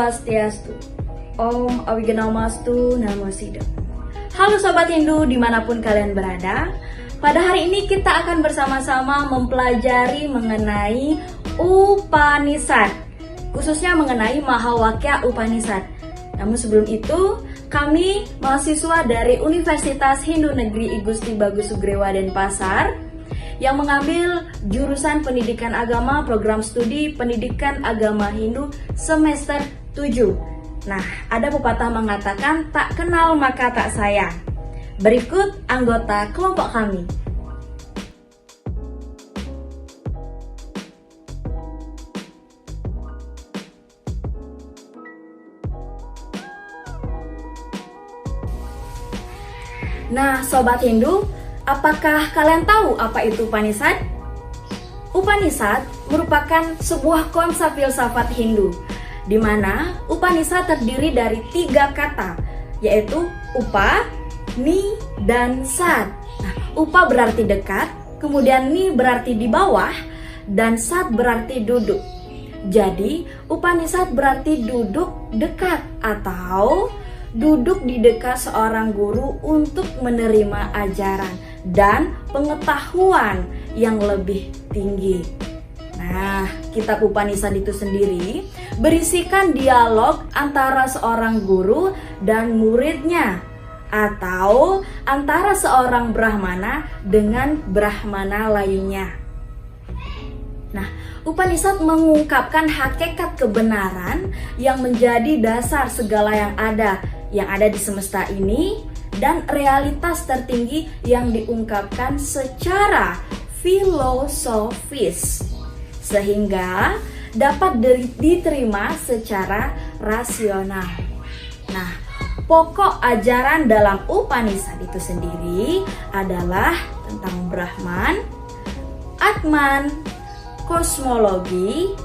Swastiastu. Om Awiganastu Namo Buddhaya. Halo Sobat Hindu dimanapun kalian berada. Pada hari ini kita akan bersama-sama mempelajari mengenai Upanishad, khususnya mengenai Mahawakya Upanishad. Namun sebelum itu, kami mahasiswa dari Universitas Hindu Negeri I Gusti Bagus Sugrewa Denpasar yang mengambil jurusan Pendidikan Agama Program Studi Pendidikan Agama Hindu semester 7. Nah, ada pepatah mengatakan tak kenal maka tak sayang. Berikut anggota kelompok kami. Nah, Sobat Hindu, apakah kalian tahu apa itu Upanishad? Upanishad merupakan sebuah konsep filsafat Hindu, di mana Upanishad terdiri dari 3 kata, yaitu Upa, Ni, dan Sat. Nah, Upa berarti dekat, kemudian Ni berarti di bawah, dan Sat berarti duduk. Jadi, Upanishad berarti duduk dekat atau duduk di dekat seorang guru untuk menerima ajaran dan pengetahuan yang lebih tinggi. Nah, kitab Upanishad itu sendiri berisikan dialog antara seorang guru dan muridnya, atau antara seorang Brahmana dengan Brahmana lainnya. Nah, Upanishad mengungkapkan hakikat kebenaran yang menjadi dasar segala yang ada di semesta ini, dan realitas tertinggi yang diungkapkan secara filosofis sehingga dapat diterima secara rasional. Nah, pokok ajaran dalam Upanishad itu sendiri adalah tentang Brahman, Atman, kosmologi,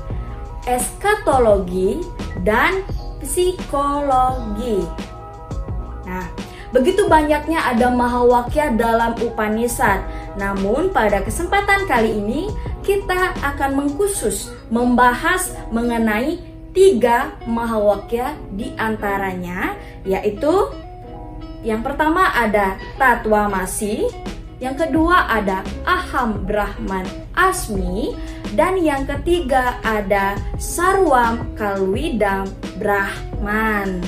eskatologi, dan psikologi. Nah, begitu banyaknya ada Mahawakya dalam Upanishad. Namun pada kesempatan kali ini kita akan mengkhusus membahas mengenai 3 Mahawakya di antaranya, yaitu yang pertama ada Tatwamasi, yang kedua ada Aham Brahman Asmi, dan yang ketiga ada Sarwam Kalwidam Brahman.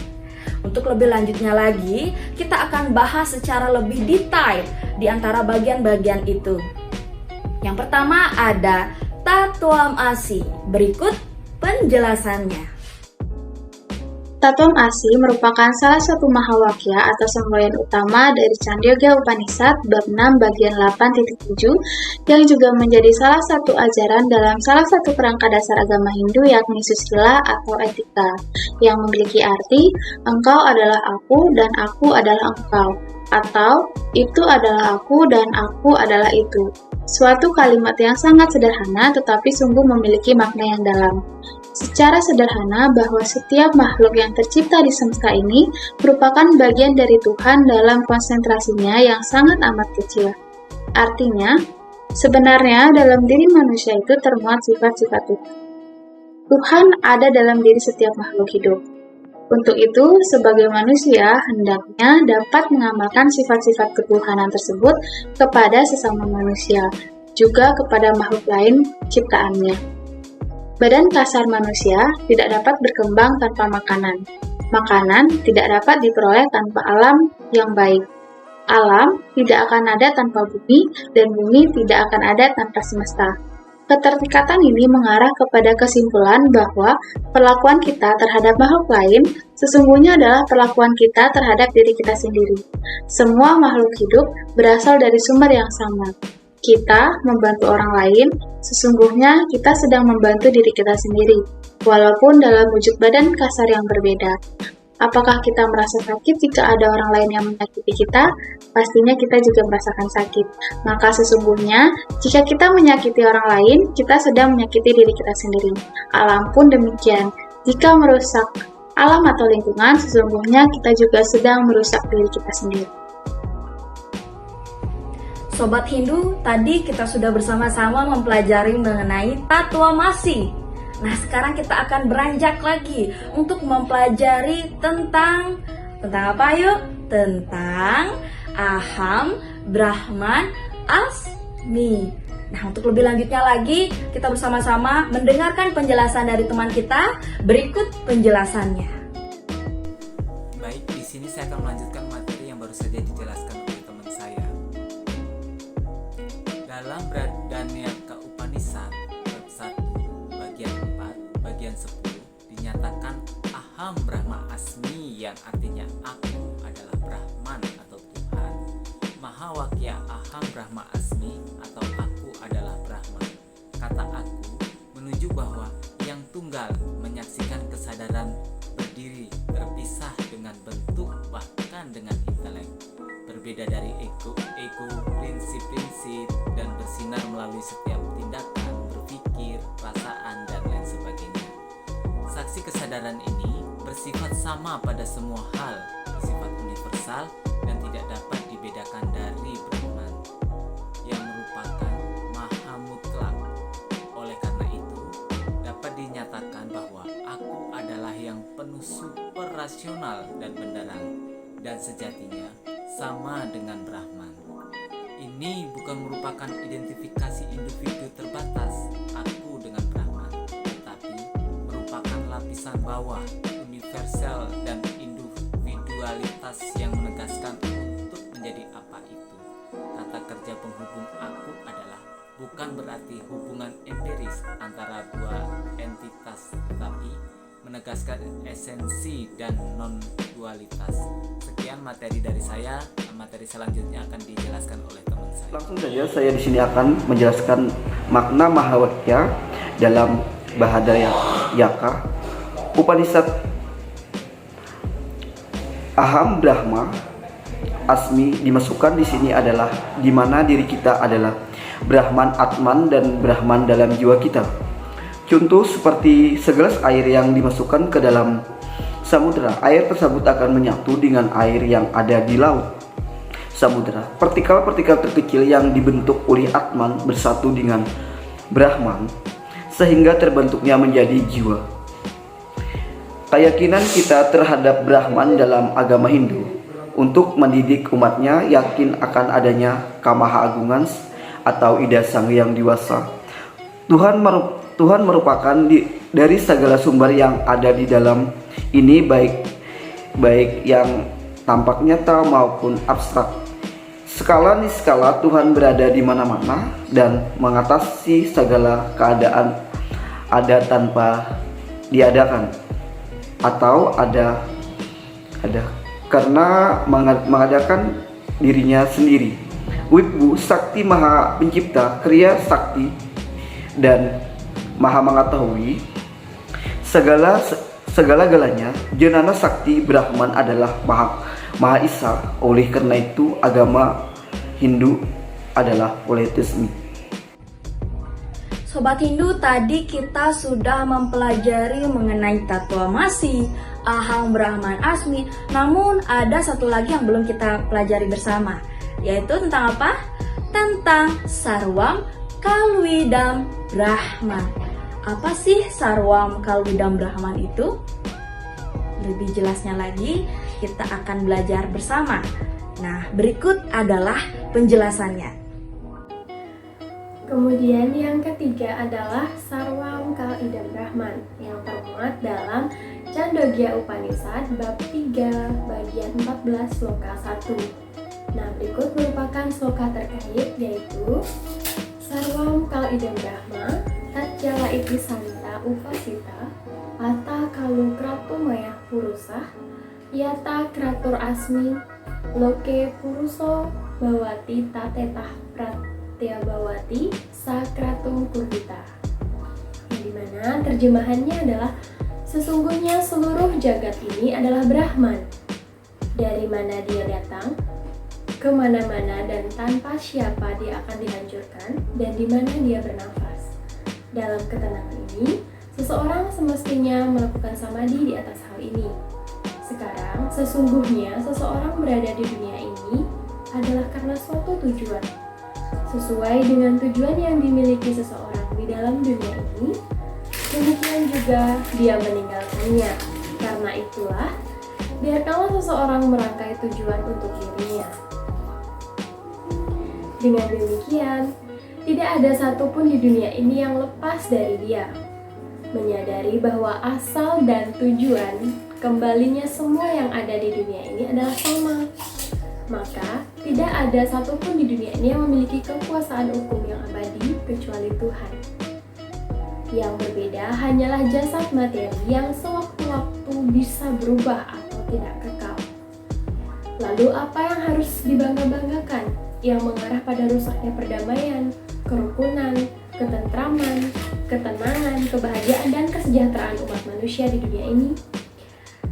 Untuk lebih lanjutnya lagi, kita akan bahas secara lebih detail di antara bagian-bagian itu. Yang pertama ada Tatwamasi. Berikut penjelasannya. Tatwamasi merupakan salah satu Mahawakya atau semboyan utama dari Chandogya Upanishad bab 6 bagian 8.7 yang juga menjadi salah satu ajaran dalam salah satu kerangka dasar agama Hindu, yakni susila atau etika, yang memiliki arti engkau adalah aku dan aku adalah engkau, atau itu adalah aku dan aku adalah itu. Suatu kalimat yang sangat sederhana tetapi sungguh memiliki makna yang dalam. Secara sederhana bahwa setiap makhluk yang tercipta di semesta ini merupakan bagian dari Tuhan dalam konsentrasinya yang sangat amat kecil. Artinya, sebenarnya dalam diri manusia itu termuat sifat-sifat Tuhan. Tuhan ada dalam diri setiap makhluk hidup. Untuk itu, sebagai manusia, hendaknya dapat mengamalkan sifat-sifat ketuhanan tersebut kepada sesama manusia, juga kepada makhluk lain ciptaannya. Badan kasar manusia tidak dapat berkembang tanpa makanan. Makanan tidak dapat diperoleh tanpa alam yang baik. Alam tidak akan ada tanpa bumi, dan bumi tidak akan ada tanpa semesta. Keterikatan ini mengarah kepada kesimpulan bahwa perlakuan kita terhadap makhluk lain sesungguhnya adalah perlakuan kita terhadap diri kita sendiri. Semua makhluk hidup berasal dari sumber yang sama. Kita membantu orang lain, sesungguhnya kita sedang membantu diri kita sendiri, walaupun dalam wujud badan kasar yang berbeda. Apakah kita merasa sakit jika ada orang lain yang menyakiti kita? Pastinya kita juga merasakan sakit. Maka sesungguhnya, jika kita menyakiti orang lain, kita sedang menyakiti diri kita sendiri. Alam pun demikian. Jika merusak alam atau lingkungan, sesungguhnya kita juga sedang merusak diri kita sendiri. Sobat Hindu, tadi kita sudah bersama-sama mempelajari mengenai Tatwamasi Nah, sekarang kita akan beranjak lagi untuk mempelajari tentang apa yuk? Tentang Aham, Brahman, Asmi. Nah, untuk lebih lanjutnya lagi, kita bersama-sama mendengarkan penjelasan dari teman kita. Berikut penjelasannya. Baik, di sini saya akan melanjutkan materi yang baru saja dijelaskan oleh teman saya. Dalam Bradanyaka Upanishad bab 1 bagian 4 bagian 10 dinyatakan Aham Brahma Asmi, yang artinya aku adalah Brahman atau Tuhan. Mahawakya Aham Brahma Asmi atau aku adalah Brahman. Kata aku menuju bahwa yang tunggal menyaksikan kesadaran berdiri terpisah dengan bentuk bahkan dengan intelek, berbeda dari ego, prinsip-prinsip, dan bersinar melalui setiap tindakan, berpikir, perasaan, dan lain sebagainya. Saksi kesadaran ini bersifat sama pada semua hal, bersifat universal dan tidak dapat dibedakan dari Brahman yang merupakan maha mutlak. Oleh karena itu, dapat dinyatakan bahwa aku adalah yang penuh super rasional dan benderang, dan sejatinya sama dengan Brahman. Ini bukan merupakan identifikasi individu terbatas aku dengan Brahman, tetapi merupakan lapisan bawah universal dan individualitas yang menegaskan untuk menjadi apa itu. Kata kerja penghubung aku adalah bukan berarti hubungan empiris antara dua entitas, tetapi menegaskan esensi dan non-dualitas. Sekian materi dari saya. Materi selanjutnya akan dijelaskan oleh teman saya. Langsung saja saya di sini akan menjelaskan makna Mahawakya dalam Bradanyaka Upanishad. Aham Brahma Asmi dimasukkan di sini adalah di mana diri kita adalah Brahman Atman dan Brahman dalam jiwa kita. Contoh seperti segelas air yang dimasukkan ke dalam samudera, air tersebut akan menyatu dengan air yang ada di laut samudera. Partikel-partikel terkecil yang dibentuk oleh Atman bersatu dengan Brahman sehingga terbentuknya menjadi jiwa. Keyakinan kita terhadap Brahman dalam agama Hindu untuk mendidik umatnya yakin akan adanya kamaha-agungan atau ida sang yang dewasa. Tuhan merupakan dari segala sumber yang ada di dalam ini, baik yang tampak nyata maupun abstrak. Skala niskala Tuhan berada di mana-mana dan mengatasi segala keadaan, ada tanpa diadakan atau ada karena mengadakan dirinya sendiri. Wibhu Sakti Maha Pencipta, Kriya Sakti dan Maha mengetahui segala-galanya. Jenana Sakti Brahman adalah Maha Esa. Oleh karena itu agama Hindu adalah politeisme. Sobat Hindu, tadi kita sudah mempelajari mengenai Tatwamasi, Aham Brahman Asmi. Namun ada satu lagi yang belum kita pelajari bersama, yaitu tentang apa? Tentang Sarwam Kalwidam Brahman. Apa sih Sarwam Kalwidam Brahman itu? Lebih jelasnya lagi kita akan belajar bersama. Nah, berikut adalah penjelasannya. Kemudian yang ketiga adalah Sarwam Kalidam Brahman yang termuat dalam Chandogya Upanishad bab 3 bagian 14 sloka 1. Nah, berikut merupakan sloka terkait, yaitu Sarwam Kalidam Brahma Tatjala iti santa upasita Ata kalu kratu maya purusa Yata kratur asmi Loke puruso bawati tatetah pratyabawati sakratum kurbita. Di mana terjemahannya adalah sesungguhnya seluruh jagat ini adalah Brahman. Dari mana dia datang, kemana-mana dan tanpa siapa dia akan dihancurkan, dan di mana dia bernafas. Dalam ketenangan ini, seseorang semestinya melakukan samadhi di atas hal ini. Sekarang, sesungguhnya seseorang berada di dunia ini adalah karena suatu tujuan. Sesuai dengan tujuan yang dimiliki seseorang di dalam dunia ini, demikian juga Dia meninggalkannya. Karena itulah, biarkanlah seseorang merangkai tujuan untuk dirinya. Dengan demikian, tidak ada satupun di dunia ini yang lepas dari Dia. Menyadari bahwa asal dan tujuan kembalinya semua yang ada di dunia ini adalah sama, maka tidak ada satupun di dunia ini yang memiliki kekuasaan hukum yang abadi kecuali Tuhan. Yang berbeda hanyalah jasad materi yang sewaktu-waktu bisa berubah atau tidak kekal. Lalu apa yang harus dibangga-banggakan yang mengarah pada rusaknya perdamaian, kerukunan, ketentraman, ketenangan, kebahagiaan, dan kesejahteraan umat manusia di dunia ini?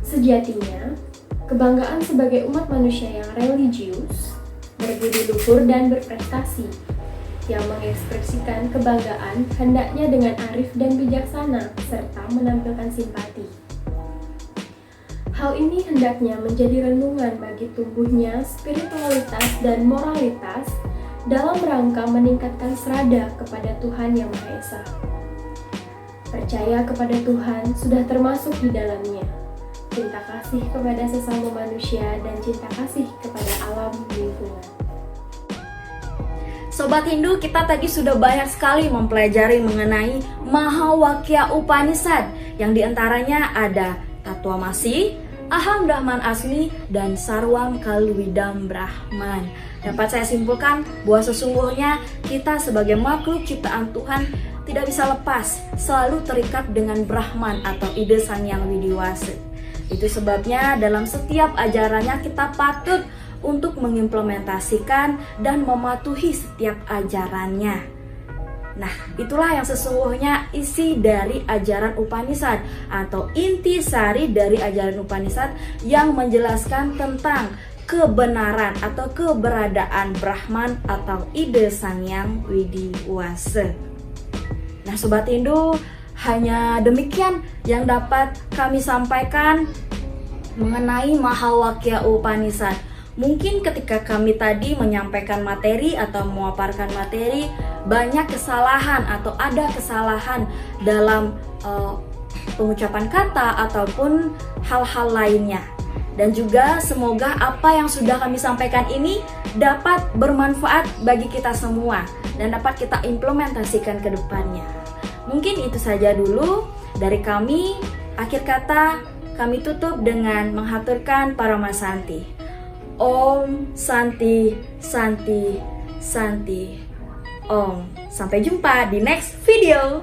Sejatinya, kebanggaan sebagai umat manusia yang religius, berbudi luhur dan berprestasi, yang mengekspresikan kebanggaan hendaknya dengan arif dan bijaksana, serta menampilkan simpati. Hal ini hendaknya menjadi renungan bagi tumbuhnya spiritualitas dan moralitas dalam rangka meningkatkan serada kepada Tuhan Yang Maha Esa. Percaya kepada Tuhan sudah termasuk di dalamnya. Cinta kasih kepada sesama manusia dan cinta kasih kepada alam lingkungan. Sobat Hindu, kita tadi sudah banyak sekali mempelajari mengenai Mahawakya Upanishad, yang diantaranya ada Tatwamasi, Aham Brahman Asmi, dan Sarwam Kalwidam Brahman. Dapat saya simpulkan bahwa sesungguhnya kita sebagai makhluk ciptaan Tuhan tidak bisa lepas, selalu terikat dengan Brahman atau ide Sang Yang Widiwasa. Itu sebabnya dalam setiap ajarannya kita patut untuk mengimplementasikan dan mematuhi setiap ajarannya. Nah, itulah yang sesungguhnya isi dari ajaran Upanishad atau intisari dari ajaran Upanishad yang menjelaskan tentang kebenaran atau keberadaan Brahman atau ide Sang Yang Widiwasa. Nah, Sobat Hindu, hanya demikian yang dapat kami sampaikan mengenai Mahawakya Upanishad. Mungkin ketika kami tadi menyampaikan materi atau memaparkan materi, banyak kesalahan atau ada kesalahan dalam pengucapan kata ataupun hal-hal lainnya. Dan juga semoga apa yang sudah kami sampaikan ini dapat bermanfaat bagi kita semua dan dapat kita implementasikan ke depannya. Mungkin itu saja dulu dari kami. Akhir kata, kami tutup dengan menghaturkan Paramasanti. Om Santi Santi Santi Om. Sampai jumpa di next video.